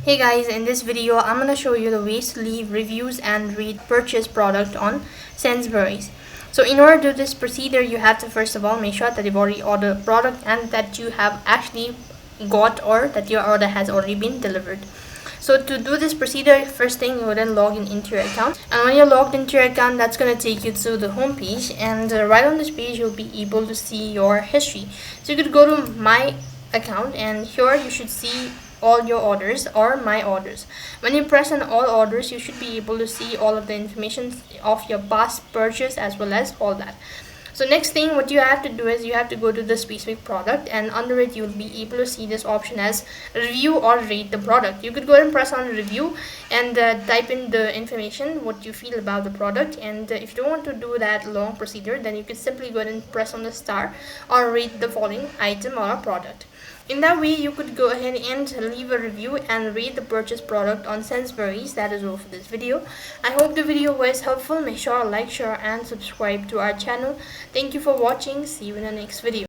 Hey guys, in this video I'm going to show you the ways to leave reviews and read purchase product on Sainsbury's. So in order to do this procedure, you have to first of all make sure that you've already ordered a product and that you have actually got or that your order has already been delivered. So to do this procedure, first thing you will then log in into your account, and when you're logged into your account, that's going to take you to the home page, and right on this page you'll be able to see your history. So you could go to my account, and here you should see all your orders or my orders. When you press on all orders, you should be able to see all of the information of your past purchase as well as all that. So next thing what you have to do is you have to go to the specific product, and under it you'll be able to see this option as review or rate the product. You could go ahead and press on review and type in the information what you feel about the product, and if you don't want to do that long procedure, then you could simply go ahead and press on the star or rate the following item or product. In that way, you could go ahead and leave a review and rate the purchased product on Sainsbury's. That is all for this video. I hope the video was helpful. Make sure to like, share and subscribe to our channel. Thank you for watching. See you in the next video.